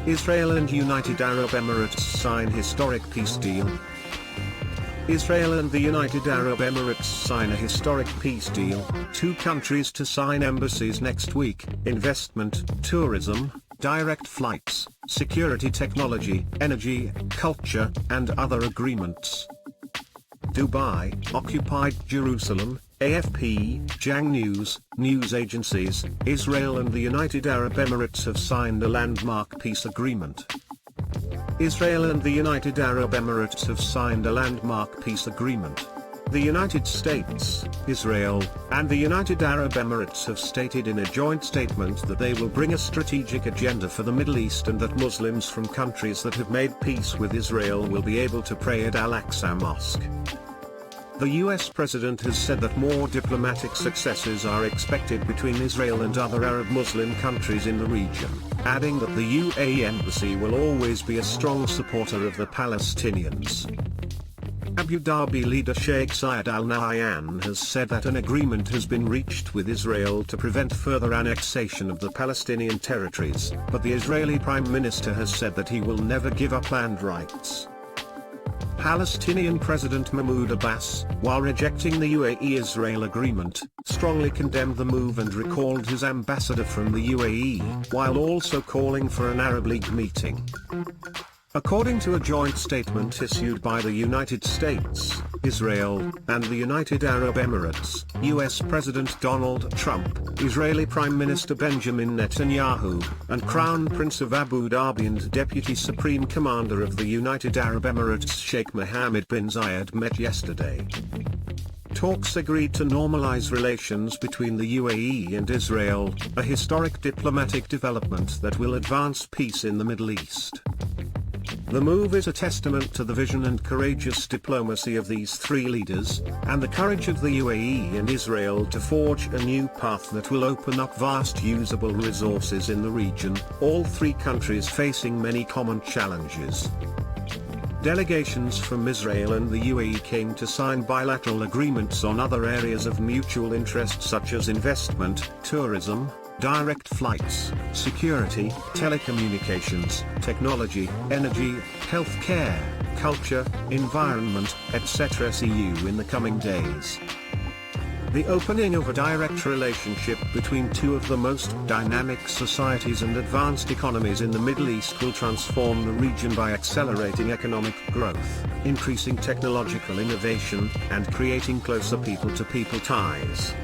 Israel and United Arab Emirates sign historic peace deal. Israel and the United Arab Emirates sign a historic peace deal, two countries to sign embassies next week, investment, tourism, direct flights, security technology, energy, culture, and other agreements. Dubai, occupied Jerusalem, AFP, Jang news agencies, Israel and the United Arab Emirates have signed a landmark peace agreement. Israel and the United Arab Emirates have signed a landmark peace agreement. The United States, Israel, and the United Arab Emirates have stated in a joint statement that they will bring a strategic agenda for the Middle East and that Muslims from countries that have made peace with Israel will be able to pray at Al-Aqsa Mosque. The US president has said that more diplomatic successes are expected between Israel and other Arab Muslim countries in the region, adding that the UAE embassy will always be a strong supporter of the Palestinians. Abu Dhabi leader Sheikh Zayed Al Nahyan has said that an agreement has been reached with Israel to prevent further annexation of the Palestinian territories, but the Israeli Prime Minister has said that he will never give up land rights. Palestinian President Mahmood Abbas, while rejecting the UAE Israel agreement, strongly condemned the move and recalled his ambassador from the UAE, while also calling for an Arab League meeting. According to a joint statement issued by the United States, Israel, and the United Arab Emirates, US President Donald Trump, Israeli Prime Minister Benjamin Netanyahu, and Crown Prince of Abu Dhabi and Deputy Supreme Commander of the United Arab Emirates Sheikh Mohammed bin Zayed met yesterday. Talks agreed to normalize relations between the UAE and Israel, a historic diplomatic development that will advance peace in the Middle East. The move is a testament to the vision and courageous diplomacy of these three leaders, and the courage of the UAE and Israel to forge a new path that will open up vast usable resources in the region, all three countries facing many common challenges. Delegations from Israel and the UAE came to sign bilateral agreements on other areas of mutual interest such as investment, tourism, direct flights, security, telecommunications, technology, energy, healthcare, culture, environment, etc. in the coming days. The opening of a direct relationship between two of the most dynamic societies and advanced economies in the Middle East will transform the region by accelerating economic growth, increasing technological innovation, and creating closer people-to-people ties.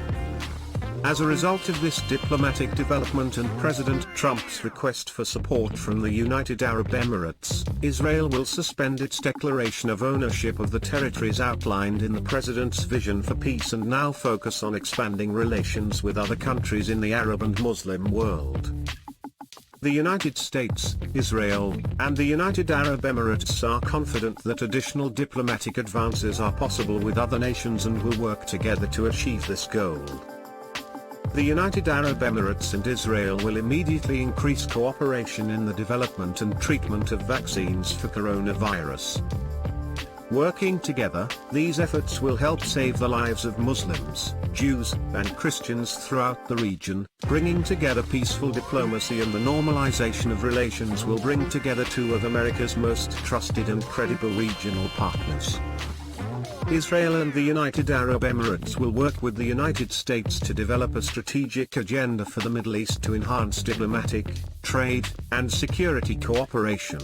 As a result of this diplomatic development and President Trump's request for support from the United Arab Emirates, Israel will suspend its declaration of ownership of the territories outlined in the president's vision for peace and now focus on expanding relations with other countries in the Arab and Muslim world. The United States, Israel, and the United Arab Emirates are confident that additional diplomatic advances are possible with other nations and will work together to achieve this goal. The United Arab Emirates and Israel will immediately increase cooperation in the development and treatment of vaccines for coronavirus. Working together, these efforts will help save the lives of Muslims, Jews, and Christians throughout the region. Bringing together peaceful diplomacy and the normalization of relations will bring together two of America's most trusted and credible regional partners. Israel and the United Arab Emirates will work with the United States to develop a strategic agenda for the Middle East to enhance diplomatic, trade, and security cooperation.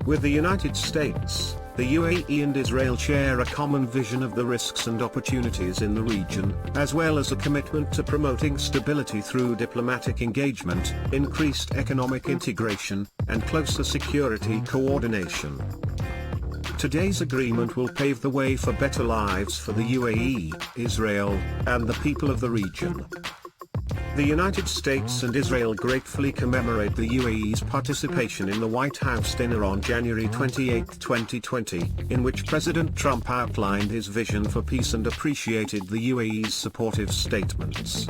With the United States, the UAE and Israel share a common vision of the risks and opportunities in the region, as well as a commitment to promoting stability through diplomatic engagement, increased economic integration, and closer security coordination. Today's agreement will pave the way for better lives for the UAE, Israel, and the people of the region. The United States and Israel gratefully commemorate the UAE's participation in the White House dinner on January 28, 2020, in which President Trump outlined his vision for peace and appreciated the UAE's supportive statements.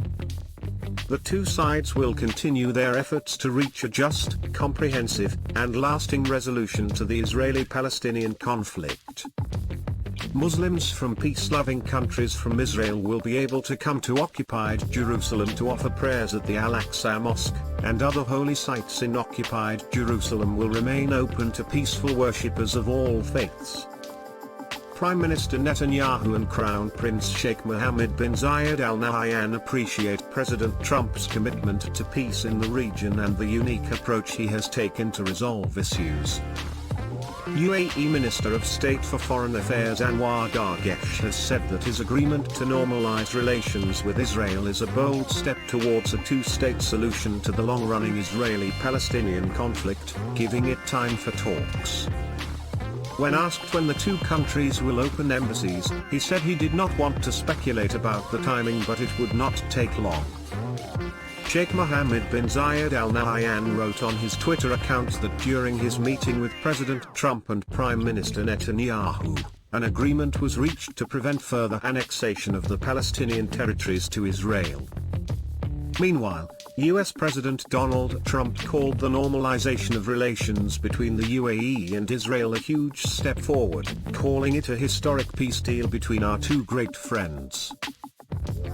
The two sides will continue their efforts to reach a just, comprehensive, and lasting resolution to the Israeli-Palestinian conflict. Muslims from peace-loving countries from Israel will be able to come to occupied Jerusalem to offer prayers at the Al-Aqsa Mosque, and other holy sites in occupied Jerusalem will remain open to peaceful worshippers of all faiths. Prime Minister Netanyahu and Crown Prince Sheikh Mohammed bin Zayed Al Nahyan appreciate President Trump's commitment to peace in the region and the unique approach he has taken to resolve issues. UAE Minister of State for Foreign Affairs Anwar Gargesh has said that his agreement to normalize relations with Israel is a bold step towards a two-state solution to the long-running Israeli-Palestinian conflict, giving it time for talks. When asked when the two countries will open embassies, he said he did not want to speculate about the timing, but it would not take long. Sheikh Mohammed bin Zayed Al Nahyan wrote on his Twitter account that during his meeting with President Trump and Prime Minister Netanyahu, an agreement was reached to prevent further annexation of the Palestinian territories to Israel. Meanwhile, US President Donald Trump called the normalization of relations between the UAE and Israel a huge step forward, calling it a historic peace deal between our two great friends.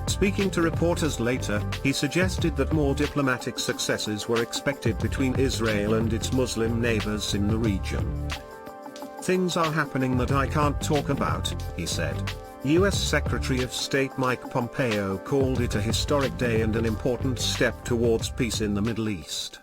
Speaking to reporters later, he suggested that more diplomatic successes were expected between Israel and its Muslim neighbors in the region. "Things are happening that I can't talk about," he said. US Secretary of State Mike Pompeo called it a historic day and an important step towards peace in the Middle East.